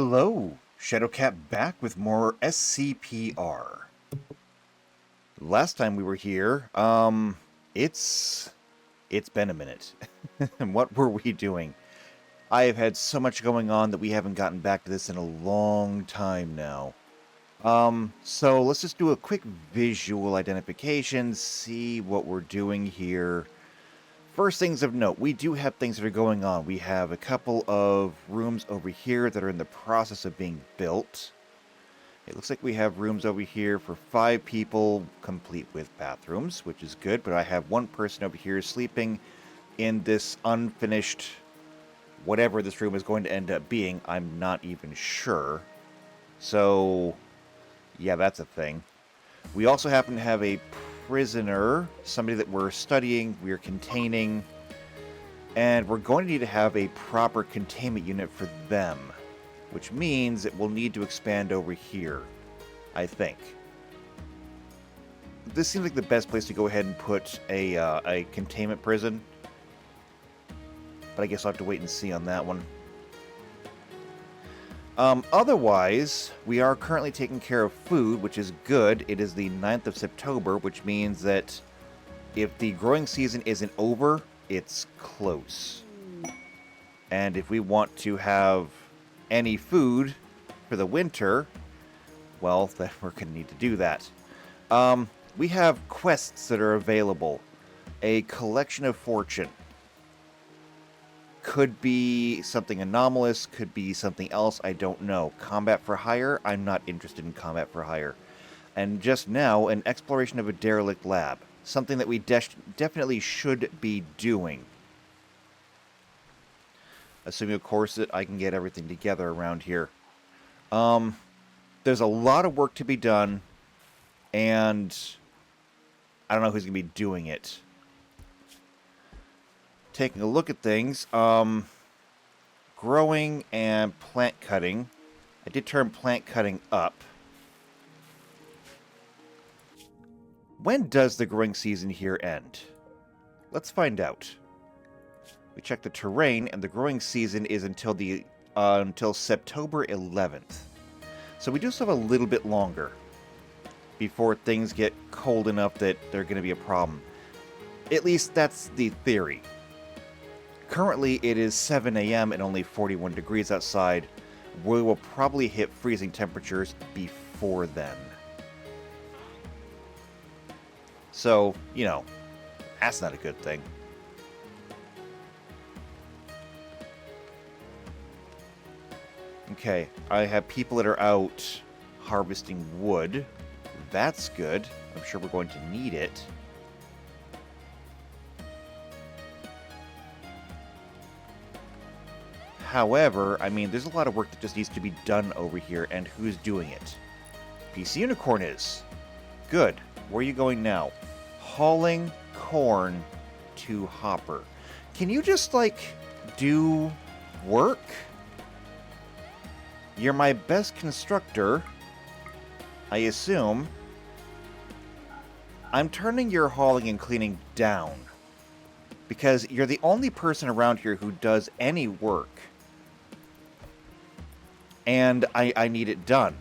Hello, Shadowcat back with more SCPR. Last time we were here, it's been a minute. And what were we doing? I have had so much going on that we haven't gotten back to this in a long time now. So let's just do a quick visual identification, see what we're doing here. First things of note, we do have things that are going on. We have a couple of rooms over here that are in the process of being built. It looks like we have rooms over here for 5 people, complete with bathrooms, which is good, but I have one person over here sleeping in this unfinished, whatever this room is going to end up being. I'm not even sure. So, yeah, that's a thing. We also happen to have a prisoner, somebody that we're studying, we're containing, and we're going to need to have a proper containment unit for them, which means it will need to expand over here, I think. This seems like the best place to go ahead and put a containment prison, but I guess I'll have to wait and see on that one. Otherwise, we are currently taking care of food, which is good. It is the 9th of September, which means that if the growing season isn't over, it's close. And if we want to have any food for the winter, well, then we're going to need to do that. We have quests that are available. A collection of fortune. Could be something anomalous, could be something else, I don't know. Combat for hire, I'm not interested in combat for hire. And just now, an exploration of a derelict lab. Something that we definitely should be doing. Assuming, of course, that I can get everything together around here. There's a lot of work to be done, and I don't know who's going to be doing it. Taking a look at things, growing and plant cutting. I did turn plant cutting up. When does the growing season here end? Let's find out. We check the terrain, and the growing season is until September 11th. So we do still have a little bit longer before things get cold enough that they're going to be a problem. At least that's the theory. Currently, it is 7 a.m. and only 41 degrees outside. We will probably hit freezing temperatures before then. So, you know, that's not a good thing. Okay, I have people that are out harvesting wood. That's good. I'm sure we're going to need it. However, I mean, there's a lot of work that just needs to be done over here, and who's doing it? PC Unicorn is. Good. Where are you going now? Hauling corn to Hopper. Can you just, like, do work? You're my best constructor, I assume. I'm turning your hauling and cleaning down, because you're the only person around here who does any work. And I need it done.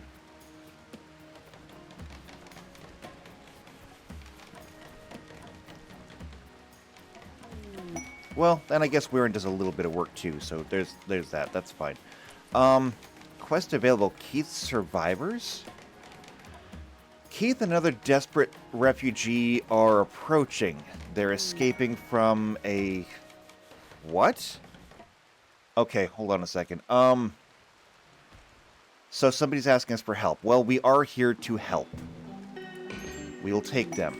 Well, then I guess Weirin does a little bit of work too, so there's that. That's fine. Quest available. Keith's survivors? Keith and another desperate refugee are approaching. They're escaping from a... What? Okay, hold on a second. So somebody's asking us for help. Well, we are here to help. We'll take them.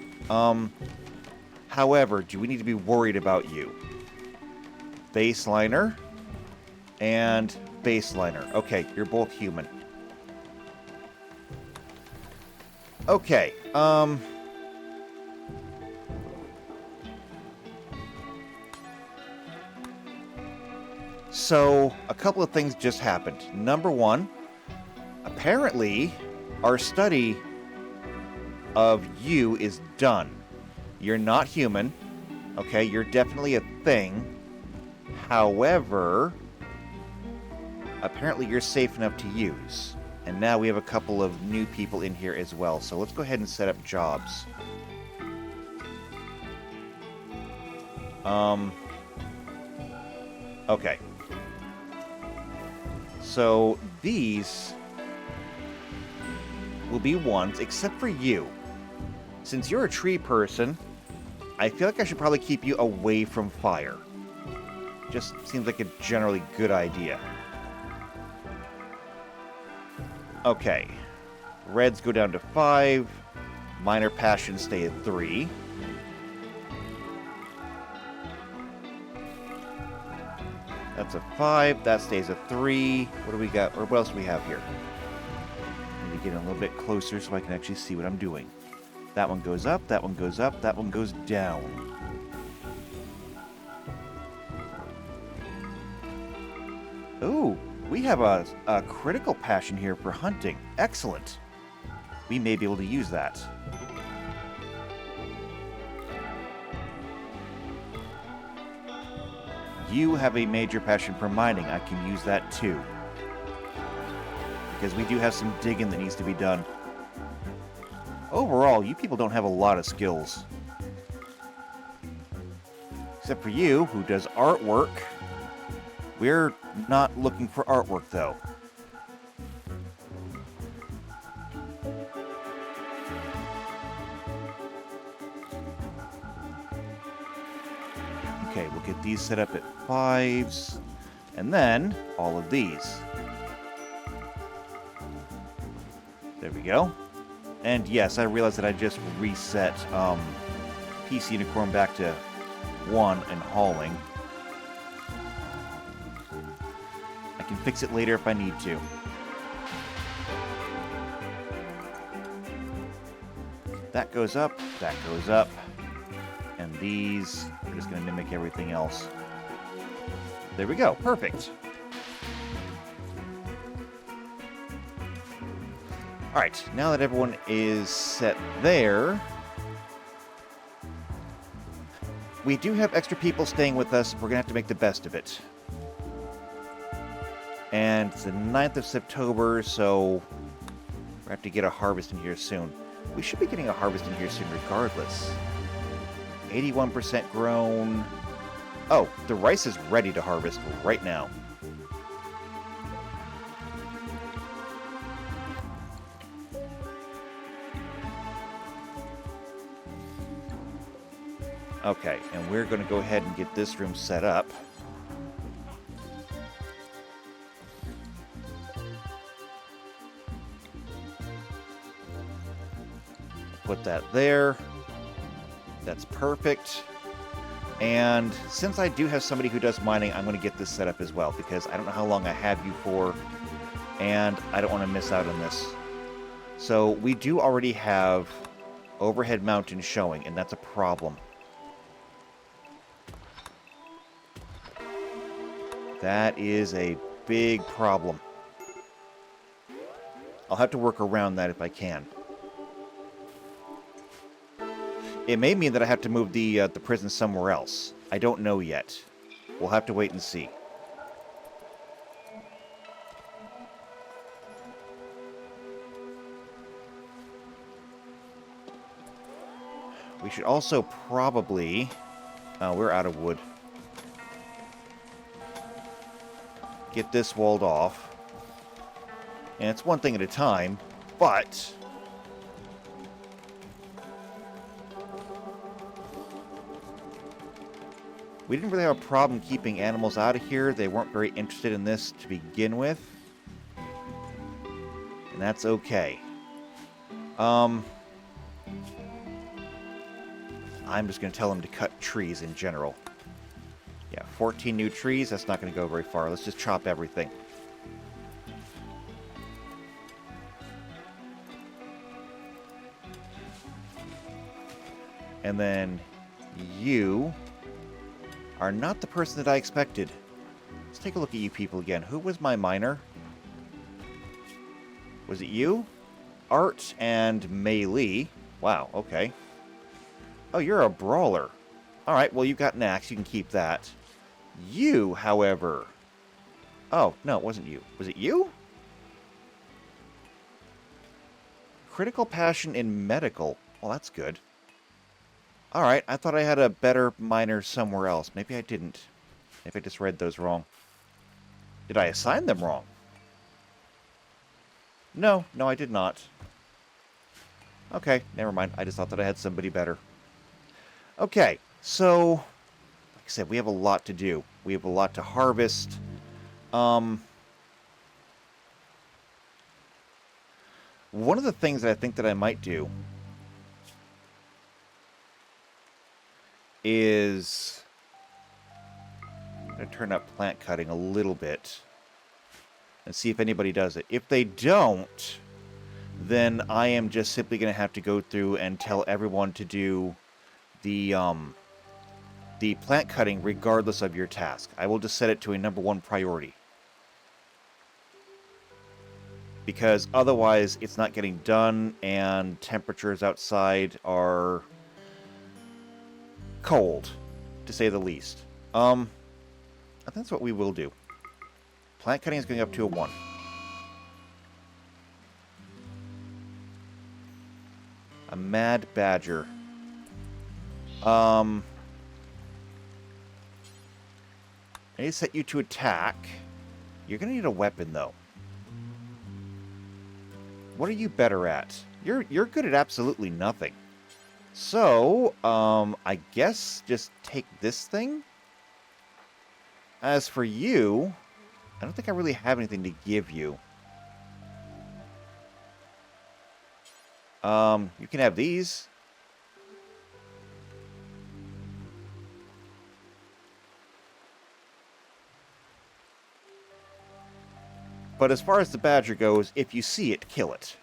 However, do we need to be worried about you? Baseliner and baseliner. Okay, you're both human. Okay, so a couple of things just happened. Number one, apparently, our study of you is done. You're not human. Okay, you're definitely a thing. However, apparently you're safe enough to use. And now we have a couple of new people in here as well. So let's go ahead and set up jobs. Okay. So these will be ones, except for you. Since you're a tree person, I feel like I should probably keep you away from fire. Just seems like a generally good idea. Okay. Reds go down to 5. Minor passions stay at 3. That's a 5. That stays at 3. What do we got? Or what else do we have here? Let me get a little bit closer so I can actually see what I'm doing. That one goes up. That one goes up. That one goes down. Ooh, we have a critical passion here for hunting. Excellent. We may be able to use that. You have a major passion for mining. I can use that too. Because we do have some digging that needs to be done. Overall, you people don't have a lot of skills. Except for you, who does artwork. We're not looking for artwork, though. Okay, we'll get these set up at 5s. And then, all of these. There we go. And yes, I realized that I just reset PC Unicorn back to 1 and hauling. I can fix it later if I need to. That goes up, that goes up. And these are just going to mimic everything else. There we go, perfect. Alright, now that everyone is set there, we do have extra people staying with us. We're going to have to make the best of it. And it's the 9th of September, so we're going to have to get a harvest in here soon. We should be getting a harvest in here soon regardless. 81% grown. Oh, the rice is ready to harvest right now. Okay, and we're going to go ahead and get this room set up. Put that there. That's perfect. And since I do have somebody who does mining, I'm going to get this set up as well, because I don't know how long I have you for, and I don't want to miss out on this. So we do already have overhead mountain showing, and that's a problem. That is a big problem. I'll have to work around that if I can. It may mean that I have to move the prison somewhere else. I don't know yet. We'll have to wait and see. We should also probably... we're out of wood. Get this walled off. And it's one thing at a time, but... we didn't really have a problem keeping animals out of here. They weren't very interested in this to begin with. And that's okay. I'm just going to tell them to cut trees in general. Yeah, 14 new trees. That's not going to go very far. Let's just chop everything. And then you are not the person that I expected. Let's take a look at you people again. Who was my miner? Was it you? Art and Melee. Wow, okay. Oh, you're a brawler. Alright, well, you've got an axe. You can keep that. You, however, Oh, no, it wasn't you. Was it you? Critical passion in medical. Well, that's good. Alright, I thought I had a better miner somewhere else. Maybe I didn't. Maybe I just read those wrong. Did I assign them wrong? No, I did not. Okay, never mind. I just thought that I had somebody better. Okay, so, like I said, we have a lot to do. We have a lot to harvest. One of the things that I think that I might do is I'm going to turn up plant cutting a little bit and see if anybody does it. If they don't, then I am just simply going to have to go through and tell everyone to do the plant cutting regardless of your task. I will just set it to a #1 priority. Because otherwise it's not getting done and temperatures outside are cold, to say the least. I think that's what we will do. Plant cutting is going up to a 1. A mad badger. I need to set you to attack. You're going to need a weapon, though. What are you better at? You're good at absolutely nothing. So, I guess just take this thing. As for you, I don't think I really have anything to give you. You can have these. But as far as the badger goes, if you see it, kill it.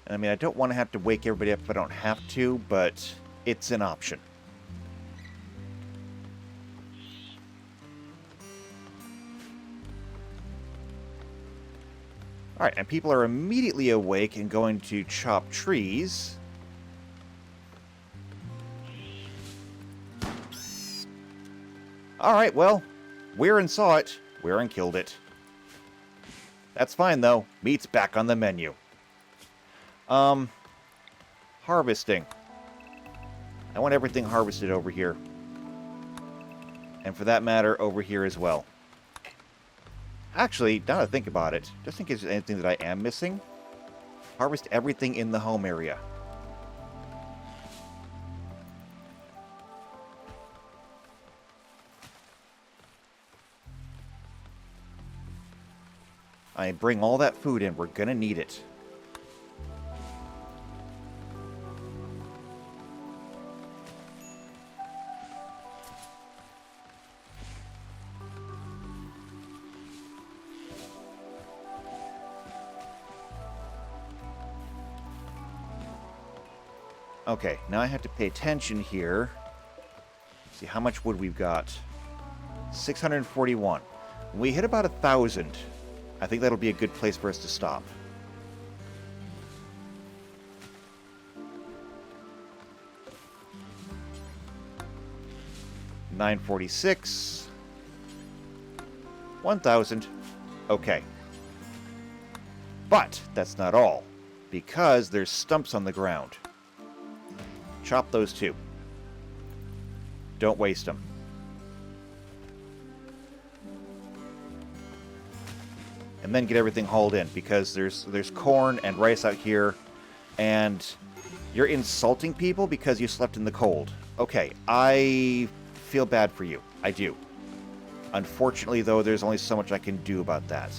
I mean, I don't want to have to wake everybody up if I don't have to, but it's an option. Alright, and people are immediately awake and going to chop trees. Alright, well, Weirin saw it. Weirin killed it. That's fine, though. Meat's back on the menu. Harvesting. I want everything harvested over here. And for that matter, over here as well. Actually, now that I think about it, just in case there's anything that I am missing, harvest everything in the home area. I bring all that food in. We're gonna need it. Okay, now I have to pay attention here. See how much wood we've got. 641. When we hit about 1,000, I think that'll be a good place for us to stop. $946. 1,000. Okay. But that's not all, because there's stumps on the ground. Chop those too. Don't waste them. And then get everything hauled in, because there's corn and rice out here, and you're insulting people because you slept in the cold. Okay, I feel bad for you. I do. Unfortunately, though, there's only so much I can do about that.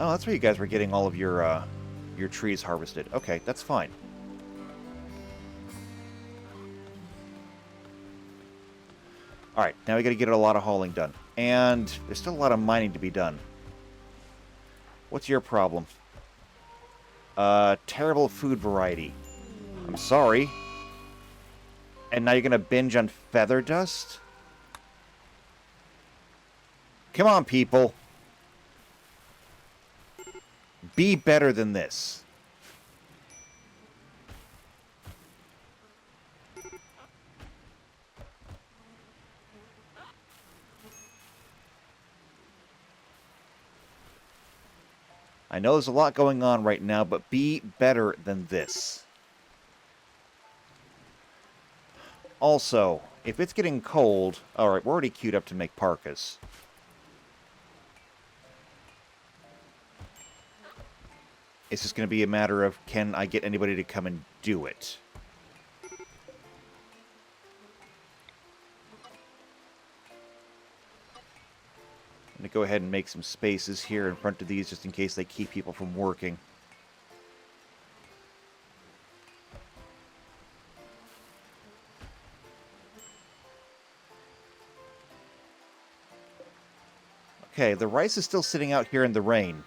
Oh, that's where you guys were getting all of your trees harvested. Okay, that's fine. Alright, now we gotta get a lot of hauling done. And there's still a lot of mining to be done. What's your problem? Terrible food variety. I'm sorry. And now you're gonna binge on feather dust? Come on, people. Be better than this. I know there's a lot going on right now, but be better than this. Also, if it's getting cold... Alright, we're already queued up to make parkas. It's just going to be a matter of, can I get anybody to come and do it? I'm going to go ahead and make some spaces here in front of these just in case they keep people from working. Okay, the rice is still sitting out here in the rain.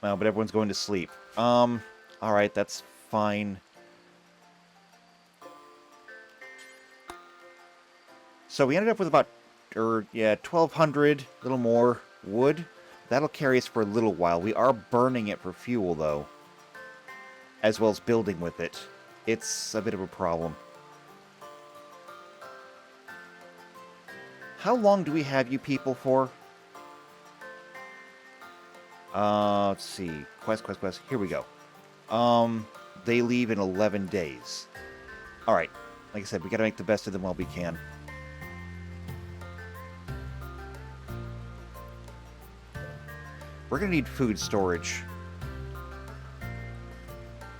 Well, but everyone's going to sleep. Alright, that's fine. So we ended up with about, 1,200, a little more wood. That'll carry us for a little while. We are burning it for fuel, though. As well as building with it. It's a bit of a problem. How long do we have you people for? Let's see. Quest. Here we go. They leave in 11 days. Alright. Like I said, we gotta make the best of them while we can. We're gonna need food storage.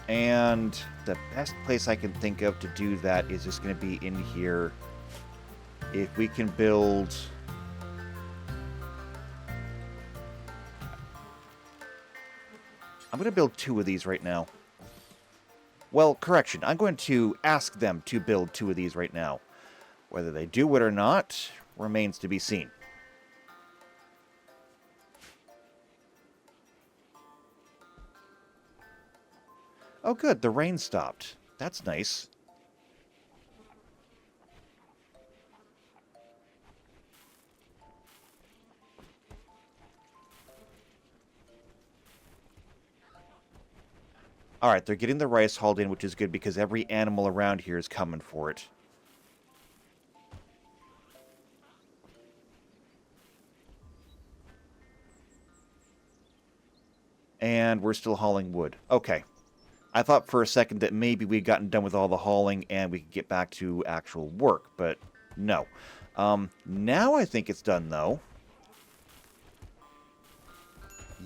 And the best place I can think of to do that is just gonna be in here. If we can build... I'm going to build 2 of these right now. Well, correction. I'm going to ask them to build 2 of these right now. Whether they do it or not remains to be seen. Oh, good. The rain stopped. That's nice. Alright, they're getting the rice hauled in, which is good because every animal around here is coming for it. And we're still hauling wood. Okay. I thought for a second that maybe we'd gotten done with all the hauling and we could get back to actual work, but no. Now I think it's done, though.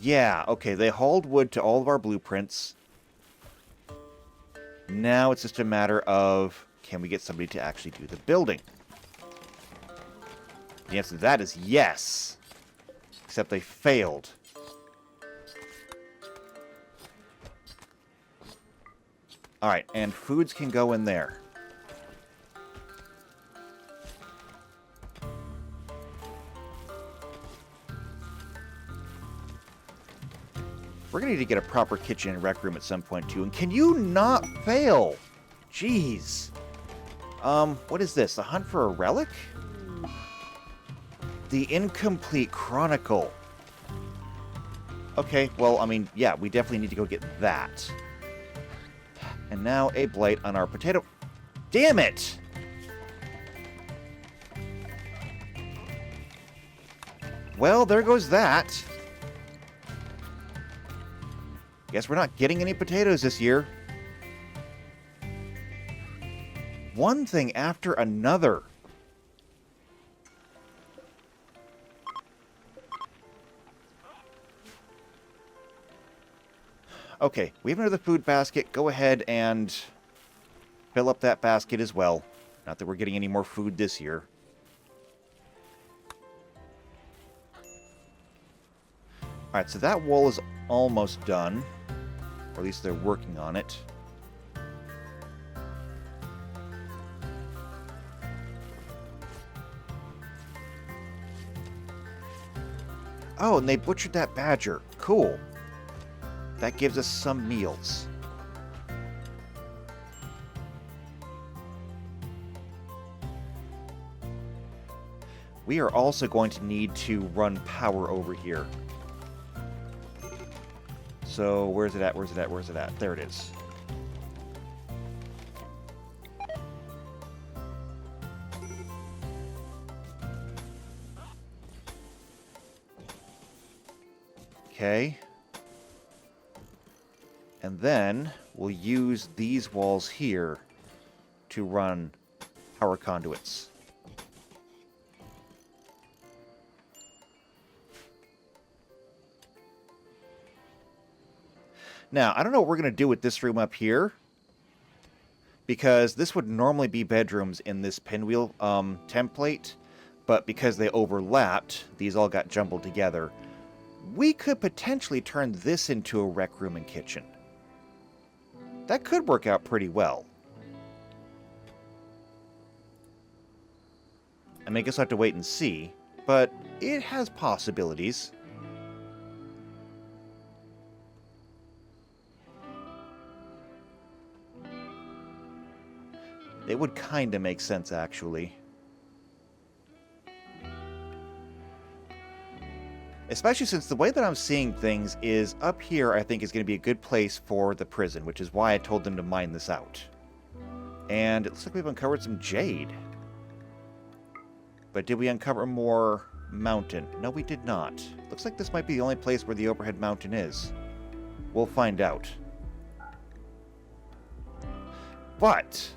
Yeah, okay, they hauled wood to all of our blueprints. Now it's just a matter of, can we get somebody to actually do the building? The answer to that is yes. Except they failed. Alright, and foods can go in there. We're going to need to get a proper kitchen and rec room at some point, too. And can you not fail? Jeez. What is this? A hunt for a relic? The Incomplete Chronicle. Okay, well, I mean, yeah, we definitely need to go get that. And now a blight on our potato... Damn it! Well, there goes that. Guess we're not getting any potatoes this year. One thing after another. Okay, we have another food basket. Go ahead and fill up that basket as well. Not that we're getting any more food this year. Alright, so that wall is almost done. Or at least they're working on it. Oh, and they butchered that badger. Cool. That gives us some meals. we are also going to need to run power over here. So, where's it at? Where's it at? Where's it at? There it is. Okay. And then we'll use these walls here to run power conduits. Now, I don't know what we're going to do with this room up here, because this would normally be bedrooms in this pinwheel template, but because they overlapped, these all got jumbled together. We could potentially turn this into a rec room and kitchen. That could work out pretty well. I mean, I guess I'll have to wait and see, but it has possibilities. It would kind of make sense, actually. Especially since the way that I'm seeing things is up here, I think, is going to be a good place for the prison, which is why I told them to mine this out. And it looks like we've uncovered some jade. But did we uncover more mountain? No, we did not. Looks like this might be the only place where the overhead mountain is. We'll find out. But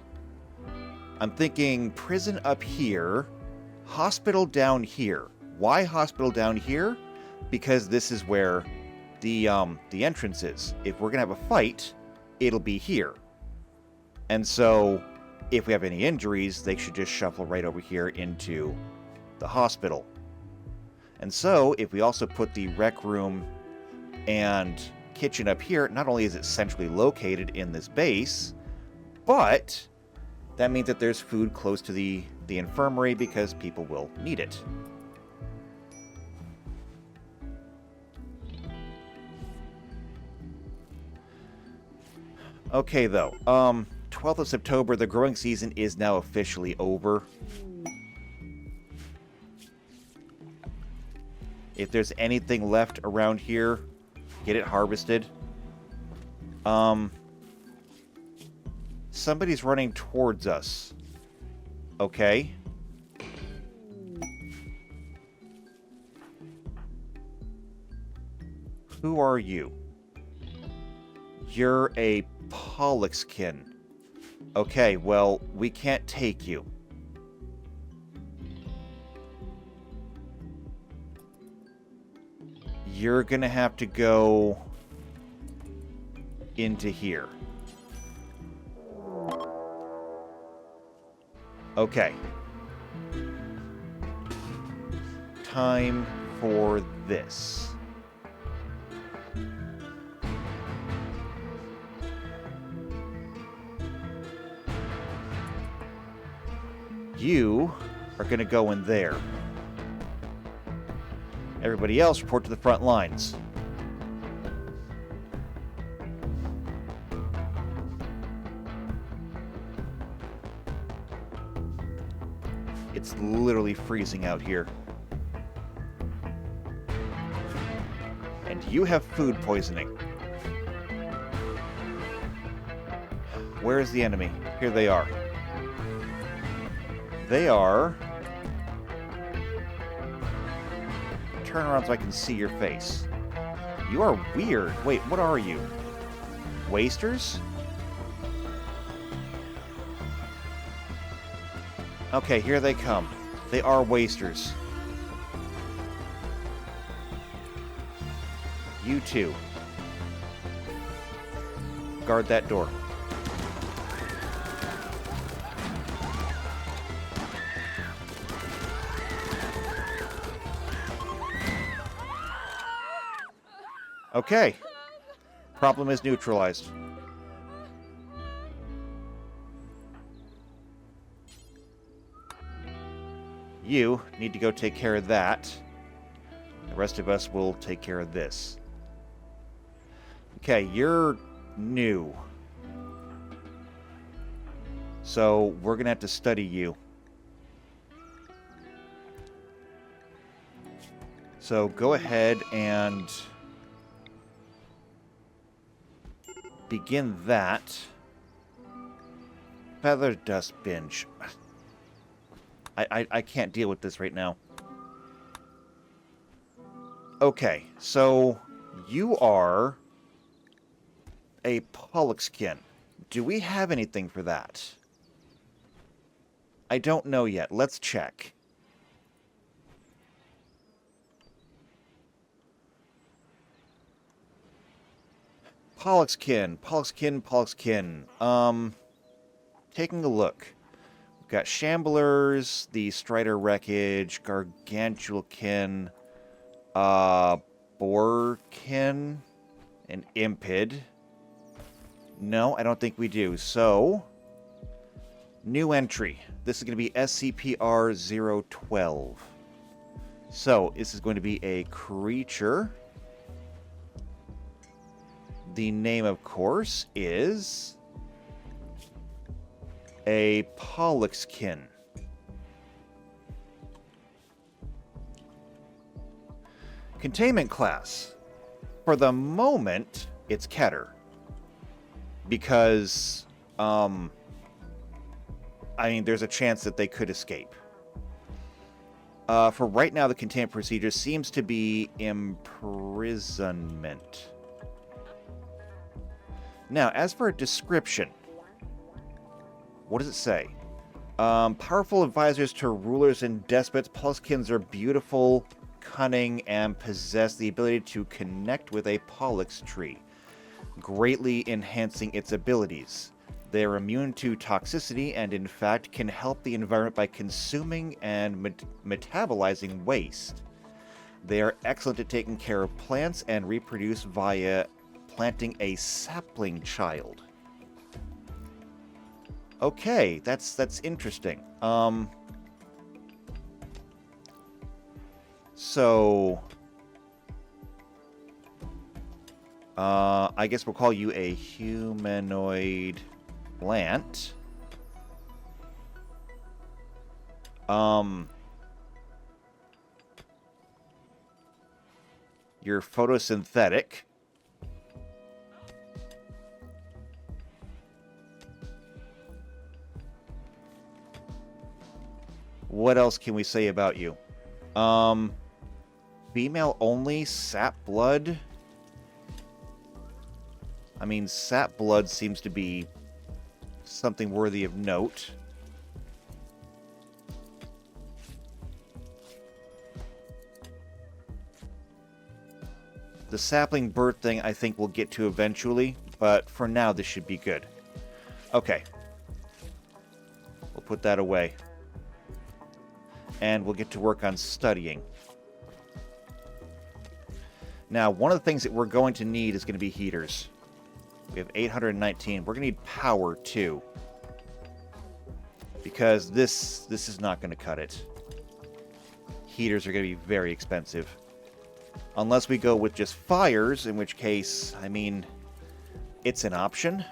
I'm thinking prison up here, hospital down here. Why hospital down here? Because this is where the entrance is. If we're going to have a fight, it'll be here. And so, if we have any injuries, they should just shuffle right over here into the hospital. And so, if we also put the rec room and kitchen up here, not only is it centrally located in this base, but that means that there's food close to the infirmary because people will need it. Okay, though. 12th of September, the growing season is now officially over. If there's anything left around here, get it harvested. Somebody's running towards us. Okay. Who are you? You're a Pollux-kin. Okay, well, we can't take you. You're gonna have to go into here. Okay. Time for this. You are going to go in there. Everybody else report to the front lines. It's literally freezing out here. And you have food poisoning. Where is the enemy? Here they are. They are... Turn around so I can see your face. You are weird. Wait, what are you? Wasters? Okay, here they come. They are wasters. You too. Guard that door. Okay. Problem is neutralized. You need to go take care of that. The rest of us will take care of this. Okay, you're new. So we're going to have to study you. So go ahead and begin that. Feather dust binge. I can't deal with this right now. Okay, so you are a Pollux-kin. Do we have anything for that? I don't know yet. Let's check. Pollux-kin, Pollux-kin, Pollux-kin. Taking a look. We've got Shamblers, the Strider Wreckage, Gargantuan-kin, Boar-kin, and Impid. No, I don't think we do. So, new entry. This is going to be SCPR 012. So, this is going to be a creature. The name, of course, is a Pollux-kin. Containment class. For the moment, it's Keter. Because, I mean, there's a chance that they could escape. For right now, the containment procedure seems to be imprisonment. Now, as for a description, what does it say? Powerful advisors to rulers and despots, Pollux-kins are beautiful, cunning, and possess the ability to connect with a Pollux tree, greatly enhancing its abilities. They are immune to toxicity and, in fact, can help the environment by consuming and metabolizing waste. They are excellent at taking care of plants and reproduce via planting a sapling child. Okay, that's interesting. So I guess we'll call you a humanoid plant. You're photosynthetic. What else can we say about you? Female only, sap blood. I mean, sap blood seems to be something worthy of note. The sapling bird thing I think we'll get to eventually, but for now this should be good. Okay. We'll put that away. And we'll get to work on studying. Now, one of the things that we're going to need is going to be heaters. We have 819. We're going to need power, too. Because this is not going to cut it. Heaters are going to be very expensive. Unless we go with just fires, in which case, I mean, it's an option.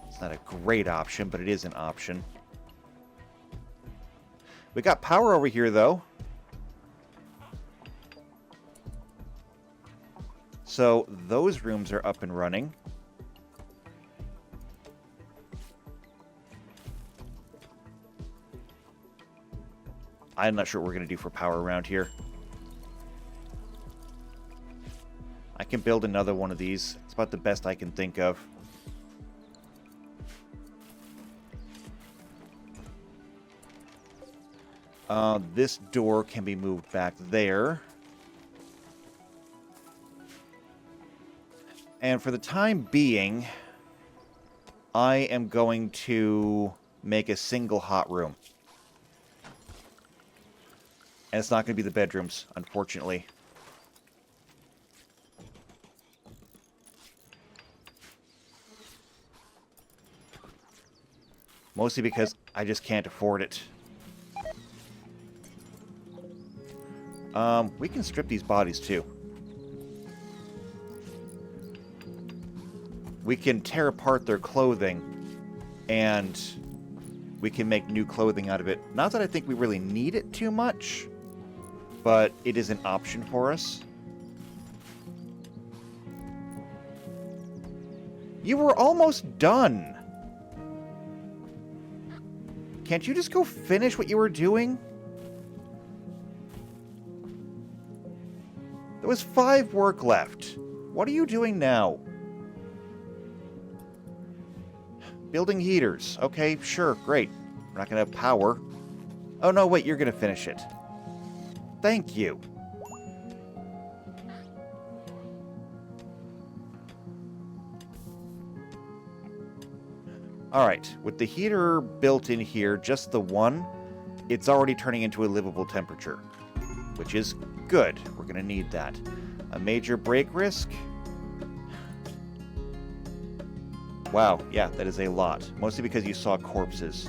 It's not a great option, but it is an option. We got power over here, though. So those rooms are up and running. I'm not sure what we're going to do for power around here. I can build another one of these. It's about the best I can think of. This door can be moved back there. And for the time being, I am going to make a single hot room. And it's not going to be the bedrooms, unfortunately. Mostly because I just can't afford it. We can strip these bodies too. We can tear apart their clothing, and we can make new clothing out of it. Not that I think we really need it too much, but it is an option for us. You were almost done. Can't you just go finish what you were doing? There was 5 work left. What are you doing now? Building heaters. Okay, sure, great. We're not going to have power. Oh, no, wait, you're going to finish it. Thank you. Alright, with the heater built in here, just the one, it's already turning into a livable temperature, which is good. We're going to need that. A major break risk? Wow, yeah, that is a lot. Mostly because you saw corpses.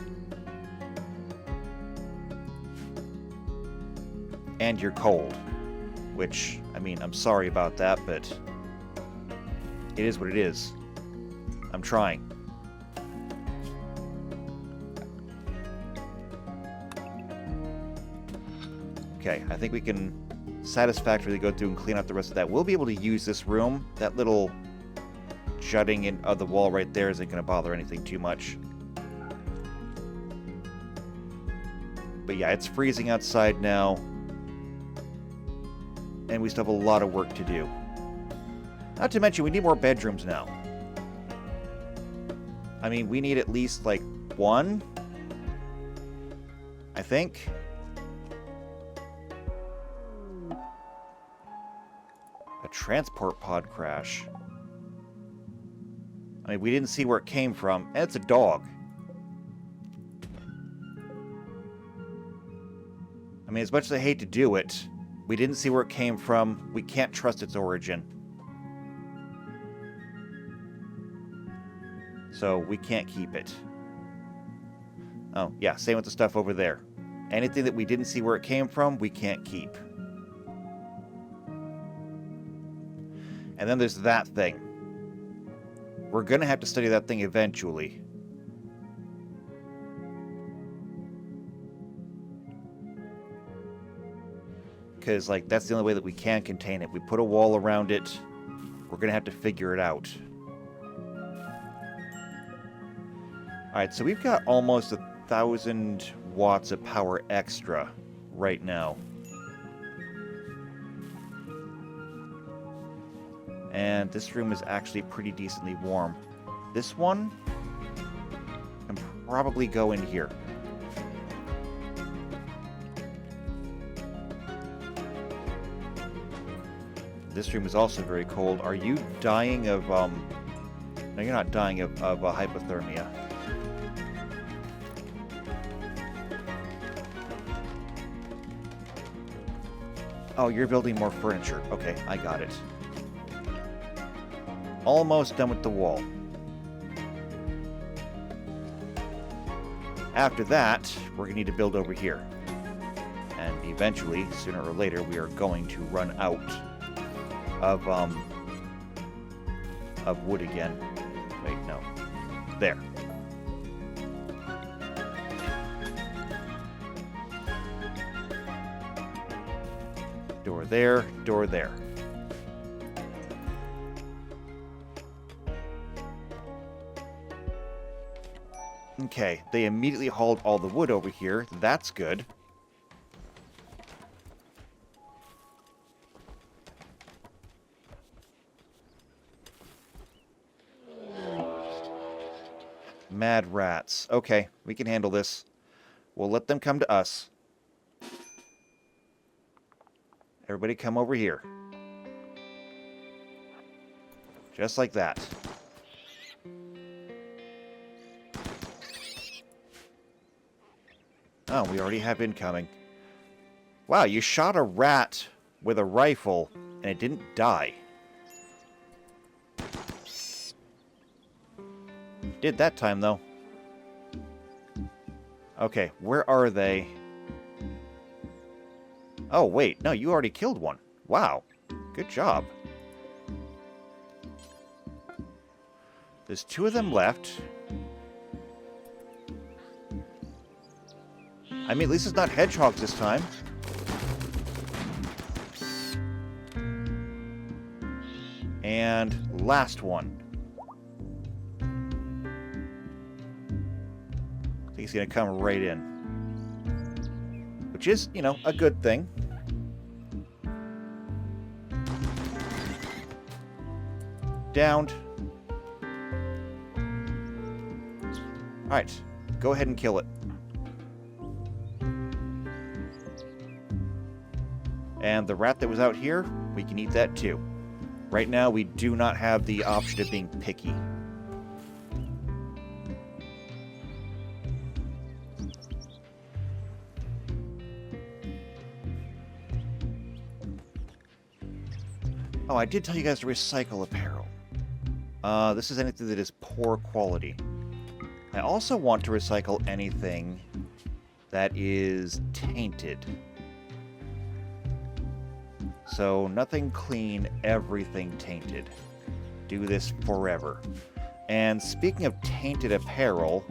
And you're cold. Which, I mean, I'm sorry about that, but it is what it is. I'm trying. Okay, I think we can satisfactorily go through and clean out the rest of that. We'll be able to use this room. That little jutting in of the wall right there isn't going to bother anything too much. But yeah, it's freezing outside now. And we still have a lot of work to do. Not to mention, we need more bedrooms now. I mean, we need at least, like, 1. I think. A transport pod crash. I mean, we didn't see where it came from, and it's a dog. I mean, as much as I hate to do it, we didn't see where it came from. We can't trust its origin. So, we can't keep it. Oh, yeah, same with the stuff over there. Anything that we didn't see where it came from, we can't keep. And then there's that thing. We're going to have to study that thing eventually. Because, like, that's the only way that we can contain it. We put a wall around it. We're going to have to figure it out. Alright, so we've got almost 1,000 watts of power extra right now. And this room is actually pretty decently warm. This one can probably go in here. This room is also very cold. Are you dying of, No, you're not dying of hypothermia. Oh, you're building more furniture. Okay, I got it. Almost done with the wall. After that, we're going to need to build over here. And eventually, sooner or later, we are going to run out of wood again. Wait, no. There. Door there, door there. Okay, they immediately hauled all the wood over here. That's good. Mad rats. Okay, we can handle this. We'll let them come to us. Everybody come over here. Just like that. Oh, we already have incoming. Wow, you shot a rat with a rifle, and it didn't die. Did that time, though. Okay, where are they? Oh, wait. No, you already killed one. Wow. Good job. There's 2 of them left. I mean, at least it's not hedgehogs this time. And last one. I think he's going to come right in. Which is, you know, a good thing. Downed. Alright, go ahead and kill it. And the rat that was out here, we can eat that too. Right now, we do not have the option of being picky. Oh, I did tell you guys to recycle apparel. This is anything that is poor quality. I also want to recycle anything that is tainted. So, nothing clean, everything tainted. Do this forever. And speaking of tainted apparel,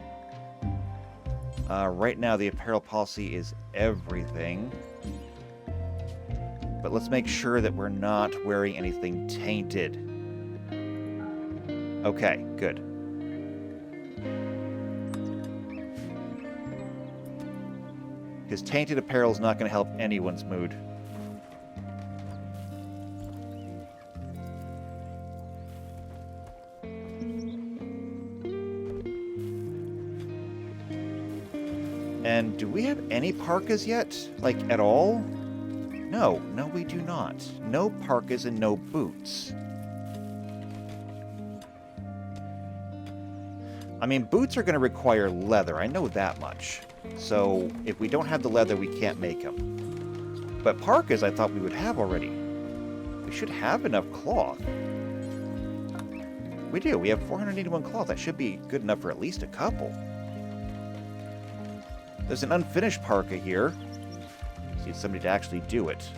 right now the apparel policy is everything. But let's make sure that we're not wearing anything tainted. Okay, good. Because tainted apparel is not going to help anyone's mood. And do we have any parkas yet? Like, at all? No, we do not. No parkas and no boots. I mean, boots are going to require leather, I know that much. So, if we don't have the leather, we can't make them. But parkas, I thought we would have already. We should have enough cloth. We do, we have 481 cloth. That should be good enough for at least a couple. There's an unfinished parka here. Need somebody to actually do it.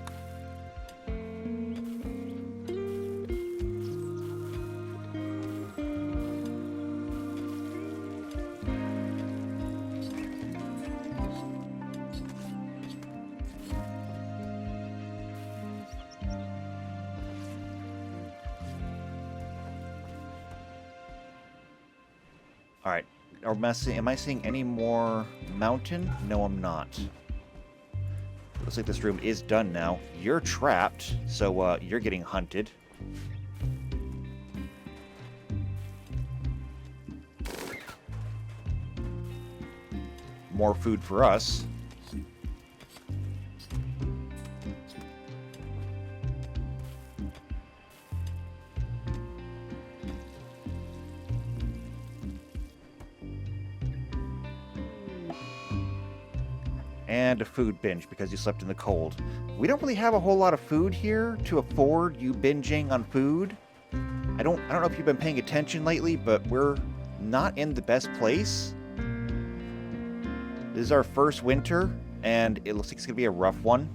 All right. Am I seeing any more mountain? No, I'm not. Looks like this room is done now. You're trapped, so you're getting hunted. More food for us. And a food binge because you slept in the cold. We don't really have a whole lot of food here to afford you binging on food. I don't know if you've been paying attention lately, but we're not in the best place. This is our first winter, and it looks like it's gonna be a rough one.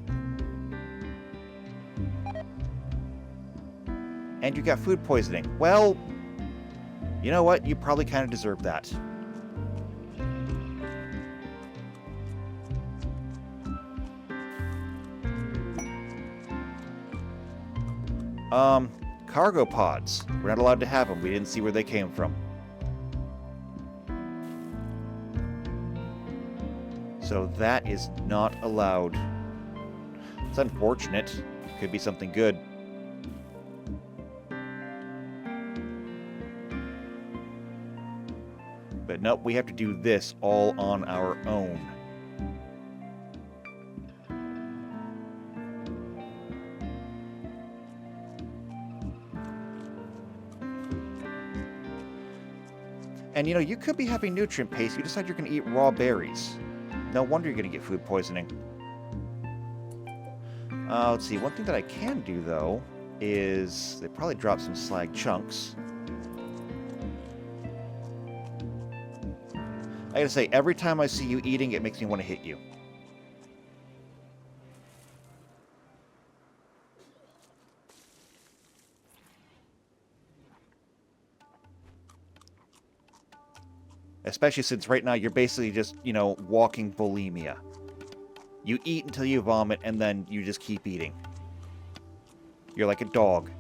And you got food poisoning. Well, you know what? You probably kind of deserve that. Cargo pods. We're not allowed to have them. We didn't see where they came from. So that is not allowed. It's unfortunate. Could be something good. But nope, we have to do this all on our own. And you know, you could be having nutrient paste. You decide you're going to eat raw berries. No wonder you're going to get food poisoning. Let's see. One thing that I can do, though, is they probably drop some slag chunks. I gotta say, every time I see you eating, it makes me want to hit you. Especially since right now you're basically just, you know, walking bulimia. You eat until you vomit, and then you just keep eating. You're like a dog.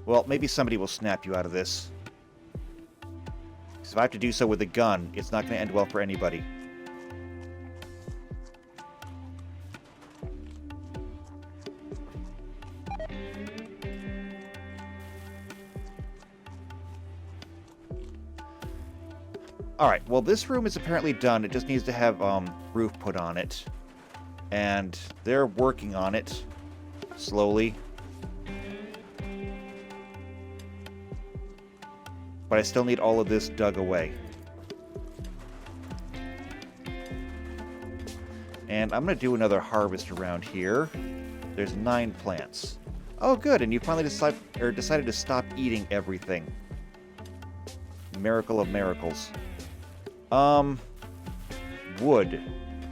Well, maybe somebody will snap you out of this. Because if I have to do so with a gun, it's not going to end well for anybody. Alright, well this room is apparently done. It just needs to have roof put on it. And they're working on it. Slowly. But I still need all of this dug away. And I'm going to do another harvest around here. There's 9 plants. Oh good, and you finally decided to stop eating everything. Miracle of miracles. Wood.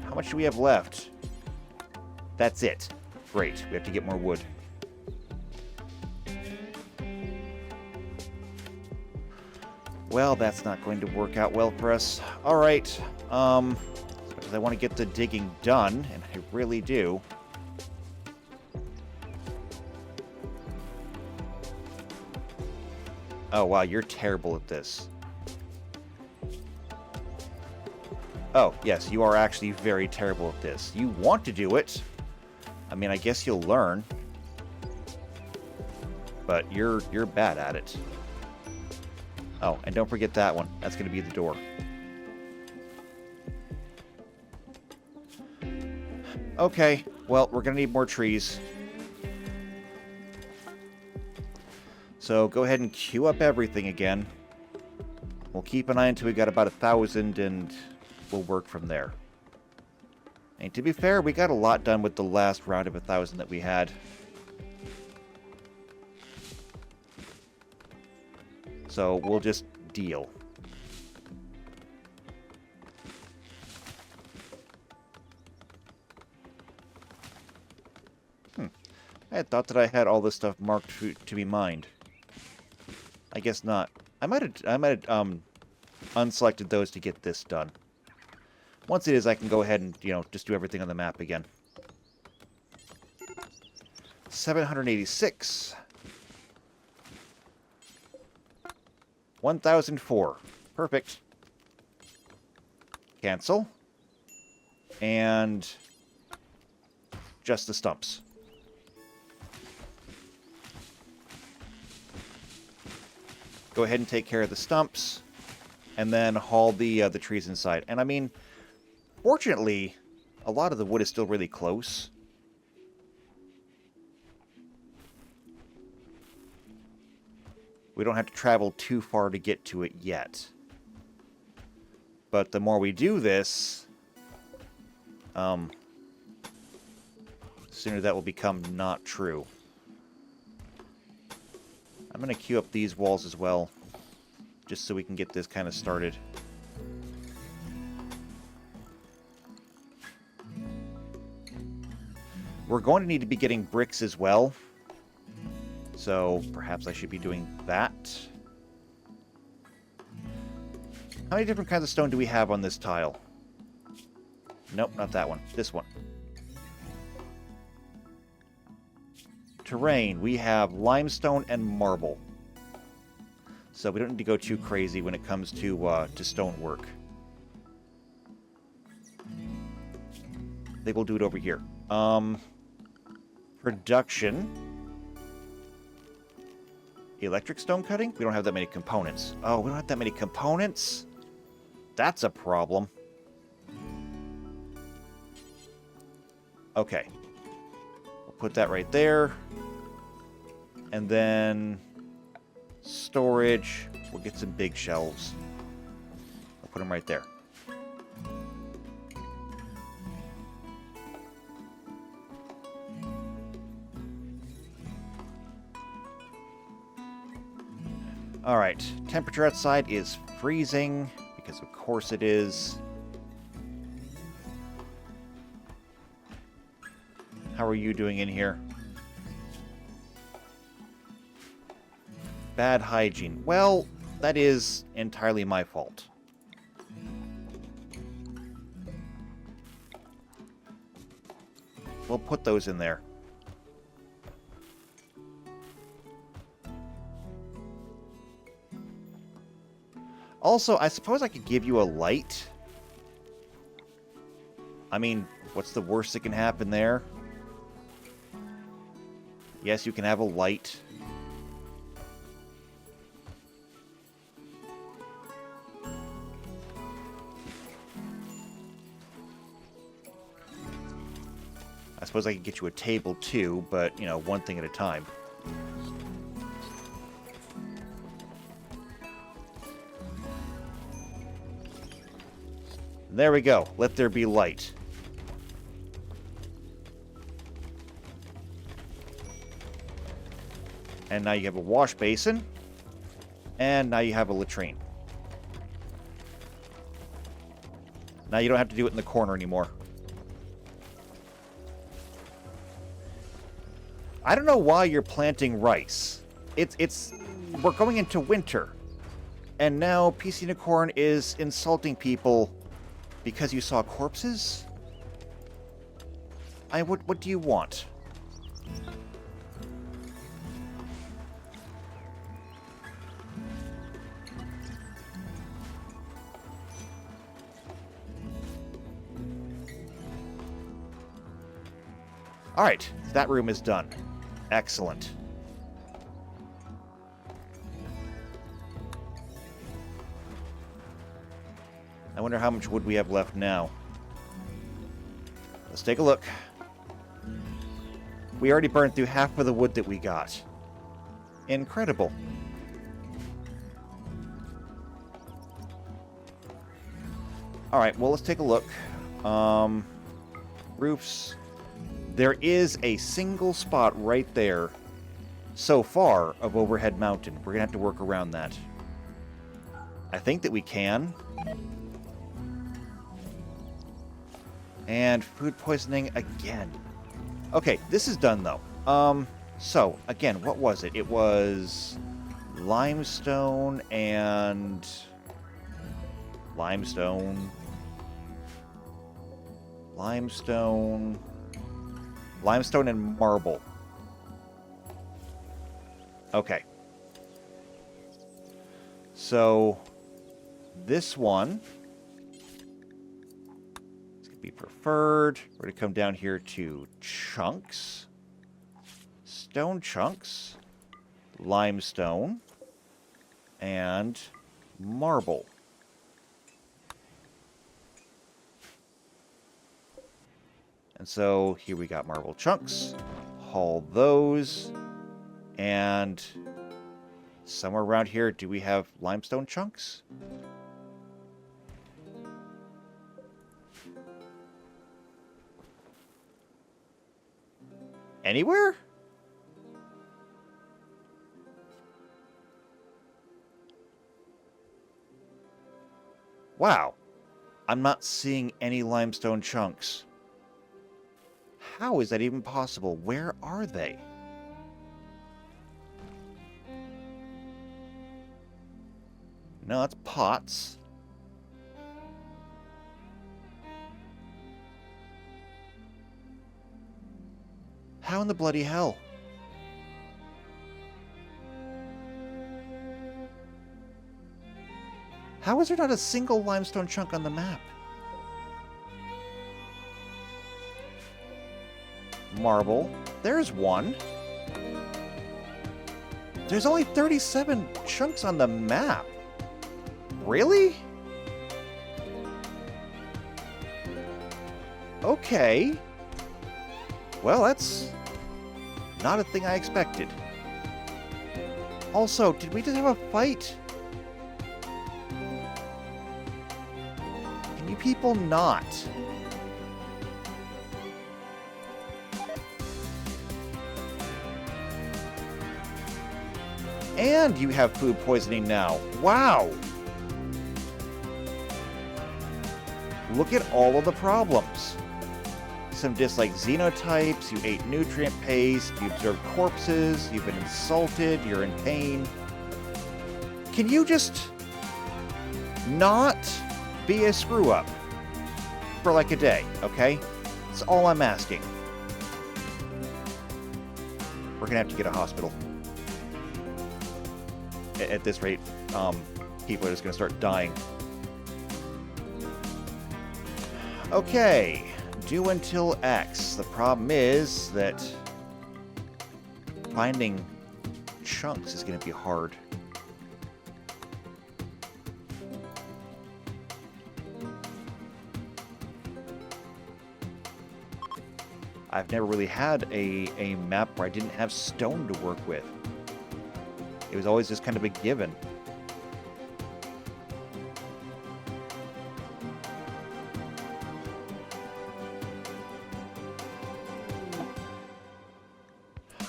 How much do we have left? That's it. Great. We have to get more wood. Well, that's not going to work out well for us. Alright. Because I want to get the digging done, and I really do. Oh, wow, you're terrible at this. Oh, yes, you are actually very terrible at this. You want to do it. I mean, I guess you'll learn. But you're bad at it. Oh, and don't forget that one. That's going to be the door. Okay, well, we're going to need more trees. So go ahead and queue up everything again. We'll keep an eye until we got about 1,000 and we'll work from there. And to be fair, we got a lot done with the last round of 1,000 that we had. So we'll just deal. I had thought that I had all this stuff marked to be mined. I guess not. I might have unselected those to get this done. Once it is, I can go ahead and, just do everything on the map again. 786. 1004. Perfect. Cancel. And just the stumps. Go ahead and take care of the stumps, and then haul the trees inside. And I mean, fortunately, a lot of the wood is still really close. We don't have to travel too far to get to it yet. But the more we do this, sooner that will become not true. I'm going to queue up these walls as well, just so we can get this kind of started. We're going to need to be getting bricks as well, so perhaps I should be doing that. How many different kinds of stone do we have on this tile? Nope, not that one. This one. Terrain, we have limestone and marble. So we don't need to go too crazy when it comes to stonework. I think we'll do it over here. Production. Electric stone cutting? We don't have that many components. Oh, we don't have that many components? That's a problem. Okay. We'll put that right there. And then storage. We'll get some big shelves. I'll put them right there. Alright, temperature outside is freezing, because of course it is. How are you doing in here? Bad hygiene. Well, that is entirely my fault. We'll put those in there. Also, I suppose I could give you a light. I mean, what's the worst that can happen there? Yes, you can have a light. I suppose I could get you a table too, but, you know, one thing at a time. There we go. Let there be light. And now you have a wash basin. And now you have a latrine. Now you don't have to do it in the corner anymore. I don't know why you're planting rice. We're going into winter. And now PC Unicorn is insulting people because you saw corpses? What do you want? Alright, that room is done. Excellent. I wonder how much wood we have left now. Let's take a look. We already burned through half of the wood that we got. Incredible. Alright, well, let's take a look. Roofs. There is a single spot right there, so far, of overhead mountain. We're going to have to work around that. I think that we can. And food poisoning again. Okay, this is done, though. So, again, what was it? It was limestone and... Limestone... Limestone and marble. Okay. So, this one is going to be preferred. We're going to come down here to chunks. Stone chunks. Limestone. And marble. And so here we got marble chunks, haul those, and somewhere around here, do we have limestone chunks? Anywhere? Wow, I'm not seeing any limestone chunks. How is that even possible? Where are they? No, that's pots. How in the bloody hell? How is there not a single limestone chunk on the map? Marble. There's one. There's only 37 chunks on the map. Really? Okay. Well, that's not a thing I expected. Also, did we just have a fight? Can you people not? And you have food poisoning now. Wow! Look at all of the problems. Some dislike xenotypes, you ate nutrient paste, you observed corpses, you've been insulted, you're in pain. Can you just not be a screw-up for like a day, okay? That's all I'm asking. We're gonna have to get a hospital. At this rate, People are just going to start dying. Okay, do until X. The problem is that finding chunks is going to be hard. I've never really had a map where I didn't have stone to work with. It was always just kind of a given.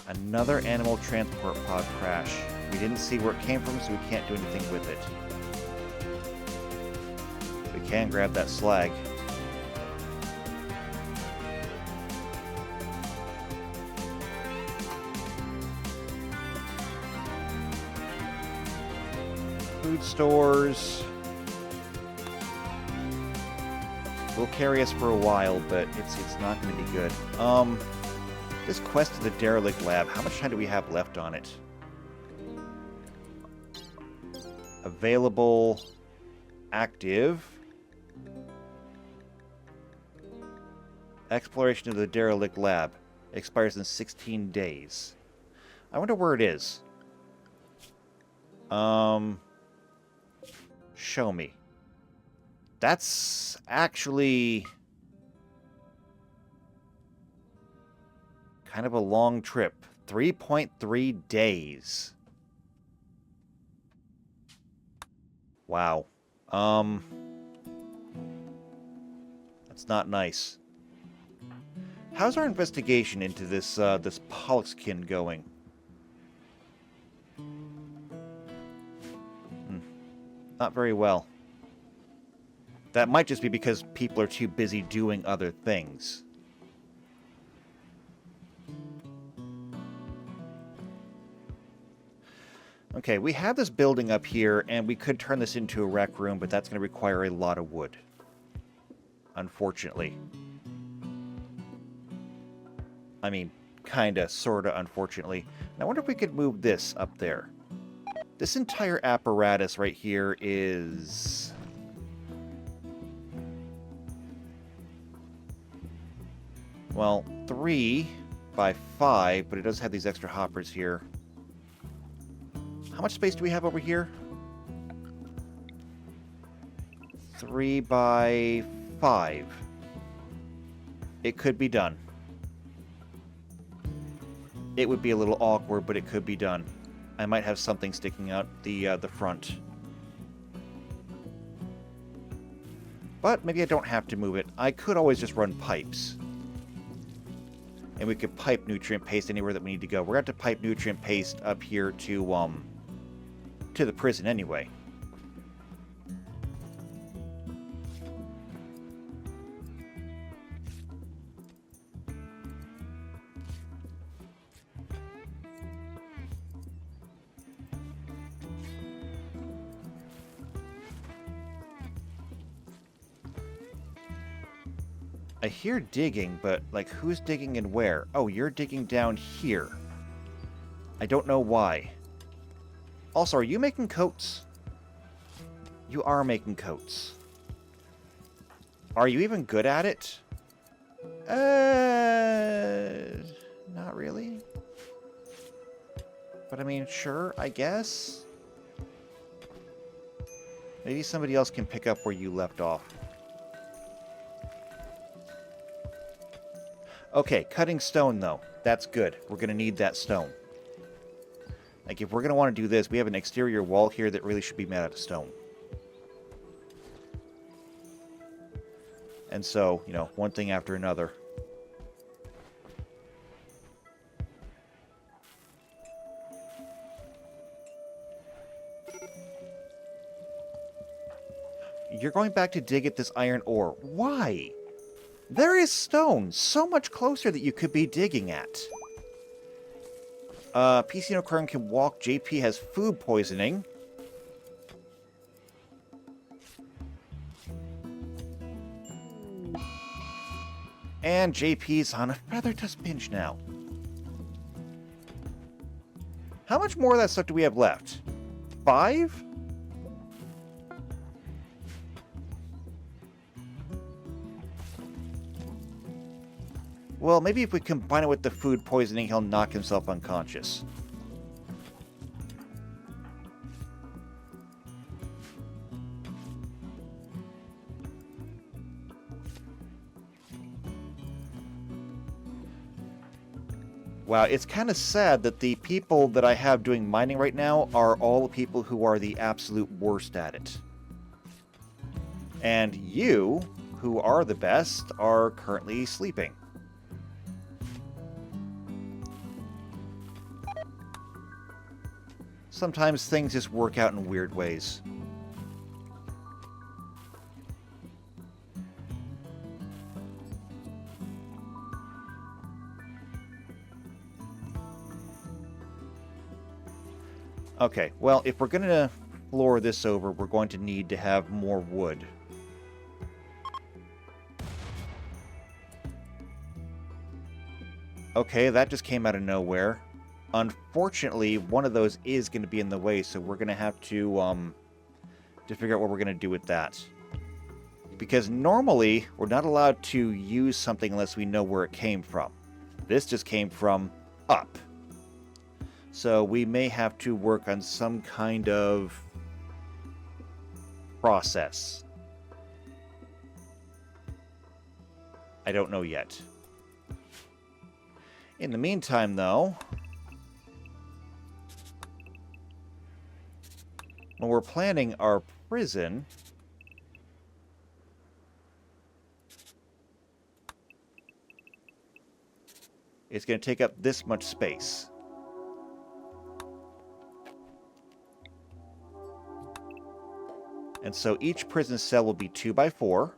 Another animal transport pod crash. We didn't see where it came from, so we can't do anything with it. We can grab that slag. Food stores will carry us for a while, but it's not going to be good. This quest to the derelict lab, how much time do we have left on it? Available, active. Exploration of the derelict lab expires in 16 days. I wonder where it is. Show me. That's actually kind of a long trip. 3.3 days. Wow. That's not nice. How's our investigation into this this Pollux-kin going? Not very well. That might just be because people are too busy doing other things. Okay, we have this building up here, and we could turn this into a rec room, but that's going to require a lot of wood. Unfortunately. I mean, kinda, sorta, unfortunately. And I wonder if we could move this up there. This entire apparatus right here is... well, 3 by 5, but it does have these extra hoppers here. How much space do we have over here? 3 by 5. It could be done. It would be a little awkward, but it could be done. I might have something sticking out the front. But maybe I don't have to move it. I could always just run pipes. And we could pipe nutrient paste anywhere that we need to go. We're going to have to pipe nutrient paste up here to the prison anyway. I hear digging, but, like, who's digging and where? Oh, you're digging down here. I don't know why. Also, are you making coats? You are making coats. Are you even good at it? Not really. But I mean, sure, I guess. Maybe somebody else can pick up where you left off. Okay, cutting stone, though. That's good. We're going to need that stone. Like, if we're going to want to do this, we have an exterior wall here that really should be made out of stone. And so, you know, one thing after another. You're going back to dig at this iron ore. Why? There is stone so much closer that you could be digging at. PC No Current can walk. JP has food poisoning. And JP's on a feather dust binge now. How much more of that stuff do we have left? 5? Well, maybe if we combine it with the food poisoning, he'll knock himself unconscious. Wow, it's kind of sad that the people that I have doing mining right now are all the people who are the absolute worst at it. And you, who are the best, are currently sleeping. Sometimes things just work out in weird ways. Okay, well, if we're going to floor this over, we're going to need to have more wood. Okay, that just came out of nowhere. Unfortunately, one of those is going to be in the way, so we're going to have to figure out what we're going to do with that. Because normally, we're not allowed to use something unless we know where it came from. This just came from up. So we may have to work on some kind of process. I don't know yet. In the meantime, though, when we're planning our prison, it's going to take up this much space. And so each prison cell will be 2 by 4,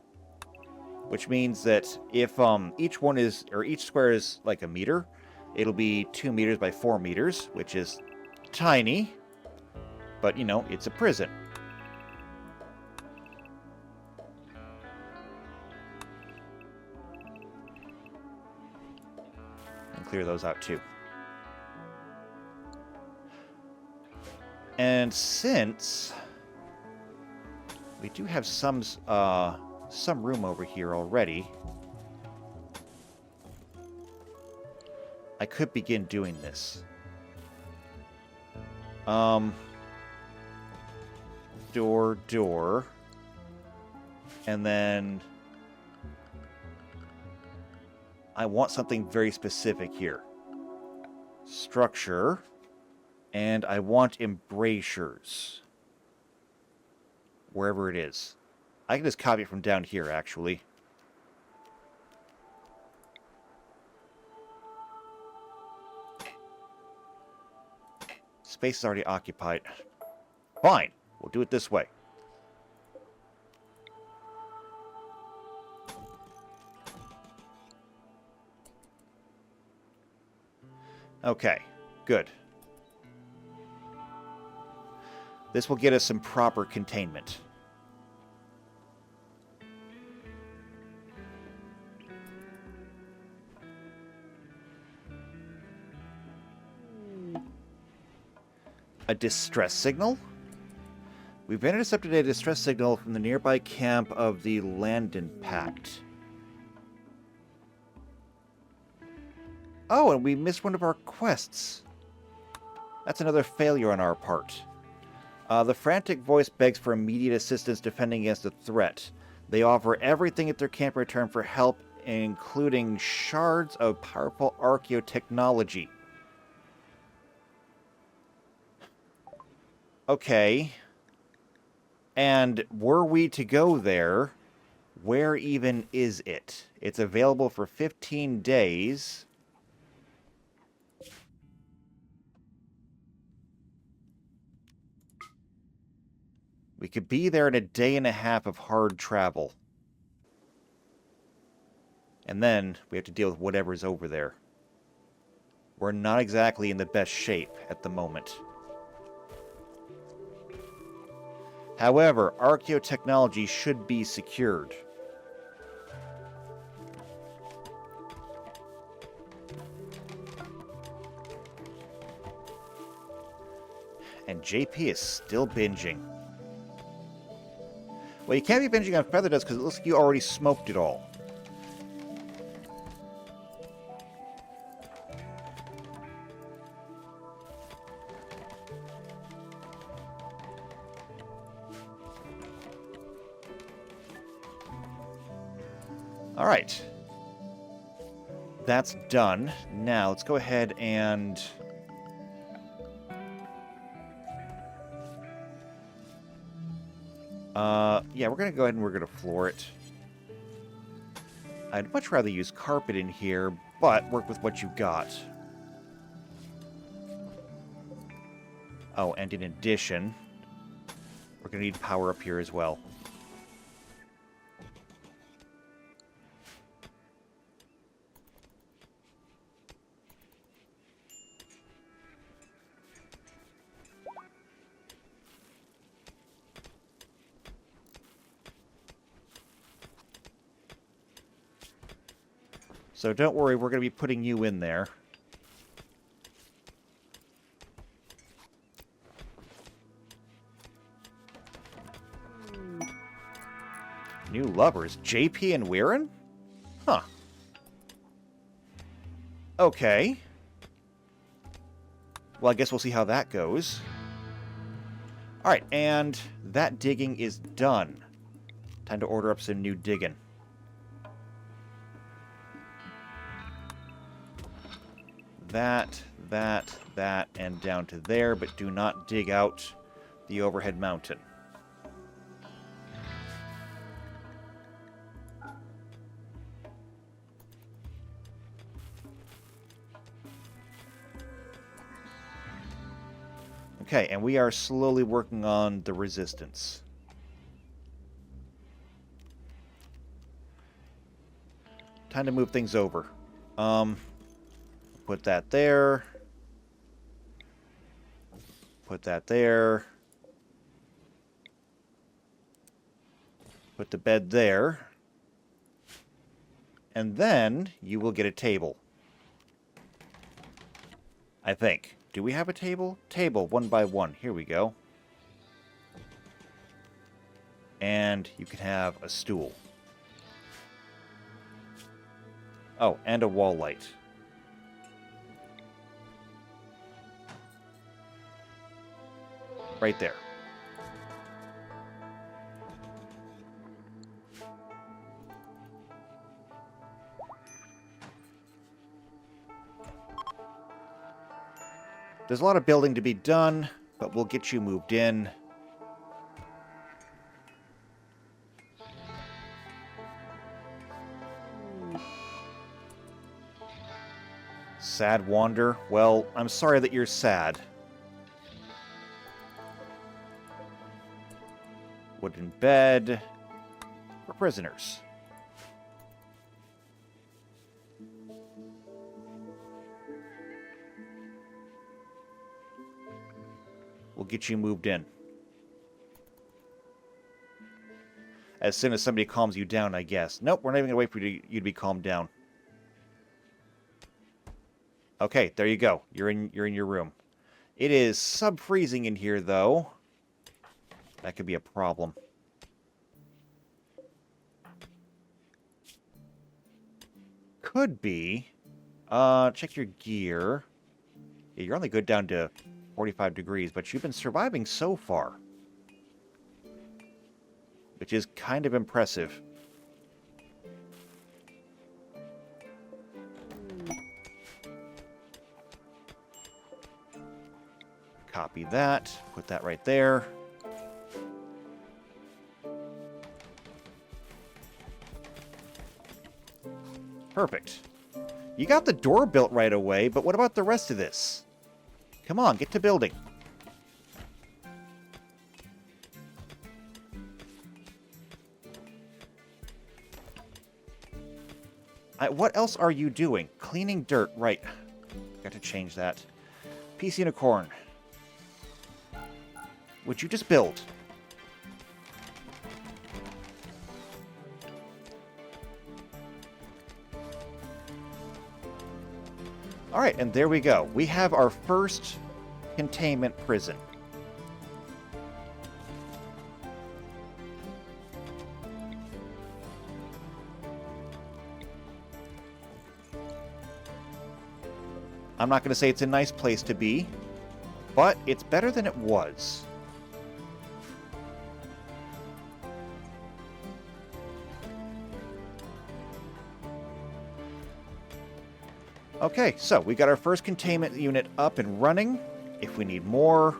which means that if each one is, or each square is like a meter, it'll be 2 meters by 4 meters, which is tiny, but you know, it's a prison. And clear those out too. And since we do have some room over here already, I could begin doing this. Door, and then I want something very specific here. Structure, and I want embrasures. Wherever it is. I can just copy it from down here, actually. Space is already occupied. Fine. We'll do it this way. Okay. Good. This will get us some proper containment. A distress signal? We've intercepted a distress signal from the nearby camp of the Landon Pact. Oh, and we missed one of our quests. That's another failure on our part. The frantic voice begs for immediate assistance defending against the threat. They offer everything at their camp in return for help, including shards of powerful archaeotechnology. Okay. And were we to go there, where even is it? It's available for 15 days. We could be there in a day and a half of hard travel. And then we have to deal with whatever's over there. We're not exactly in the best shape at the moment. However, archaeotechnology should be secured. And JP is still binging. Well, you can't be binging on feather dust because it looks like you already smoked it all. All right. That's done. Now, let's go ahead and... yeah, we're going to go ahead and we're going to floor it. I'd much rather use carpet in here, but work with what you got. Oh, and in addition, we're going to need power up here as well. So don't worry, we're going to be putting you in there. New lovers, JP and Weirin? Huh. Okay. Well, I guess we'll see how that goes. Alright, and that digging is done. Time to order up some new digging. That, and down to there, but do not dig out the overhead mountain. Okay, and we are slowly working on the resistance. Time to move things over. Put that there. Put that there. Put the bed there. And then you will get a table. I think. Do we have a table? Table, 1 by 1. Here we go. And you can have a stool. Oh, and a wall light. Right there. There's a lot of building to be done, but we'll get you moved in. Sad wander? Well, I'm sorry that you're sad. Wooden bed for prisoners. We'll get you moved in. As soon as somebody calms you down, I guess. Nope, we're not even going to wait for you to be calmed down. Okay, there you go. You're in your room. It is sub-freezing in here, though. That could be a problem. Could be. Check your gear. Yeah, you're only good down to 45 degrees, but you've been surviving so far. Which is kind of impressive. Copy that. Put that right there. Perfect. You got the door built right away, but what about the rest of this? Come on, get to building. What else are you doing? Cleaning dirt, right. Got to change that. PC Unicorn. Would you just build? Alright, and there we go. We have our first containment prison. I'm not going to say it's a nice place to be, but it's better than it was. Okay, so we got our first containment unit up and running. If we need more,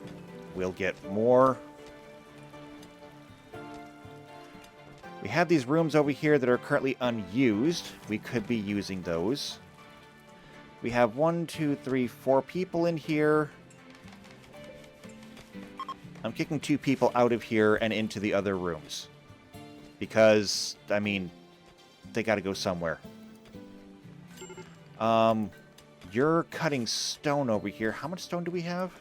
we'll get more. We have these rooms over here that are currently unused. We could be using those. We have 1, 2, 3, 4 people in here. I'm kicking 2 people out of here and into the other rooms. Because, I mean, they gotta go somewhere. You're cutting stone over here. How much stone do we have?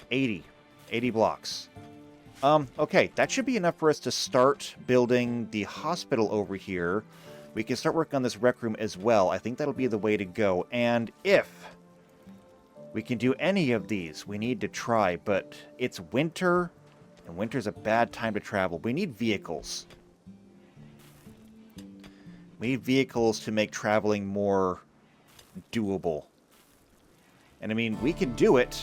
80 blocks. Okay, that should be enough for us to start building the hospital over here. We can start working on this rec room as well. I think that'll be the way to go. And if we can do any of these, we need to try, but it's winter, and winter's a bad time to travel. We need vehicles. We need vehicles to make traveling more doable. And I mean, we can do it,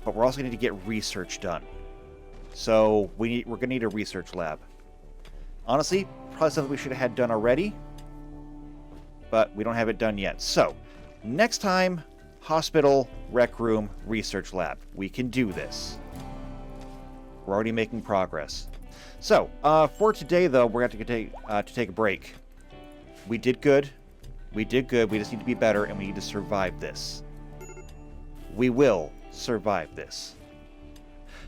but we're also going to need to get research done. So we're going to need a research lab. Honestly, probably something we should have had done already, but we don't have it done yet. So next time, hospital, rec room, research lab. We can do this. We're already making progress. So, for today, though, we're going to take a break. We did good. We did good. We just need to be better, and we need to survive this. We will survive this.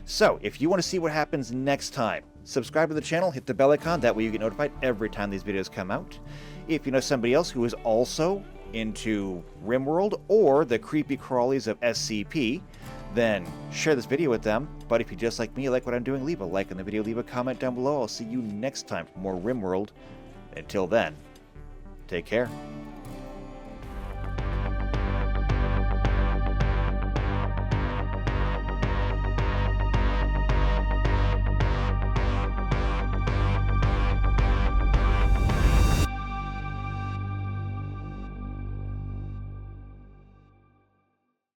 So, if you want to see what happens next time, subscribe to the channel, hit the bell icon. That way you get notified every time these videos come out. If you know somebody else who is also into RimWorld or the creepy crawlies of SCP, then share this video with them. But if you just like me, like what I'm doing, leave a like on the video, leave a comment down below. I'll see you next time for more RimWorld. Until then, take care.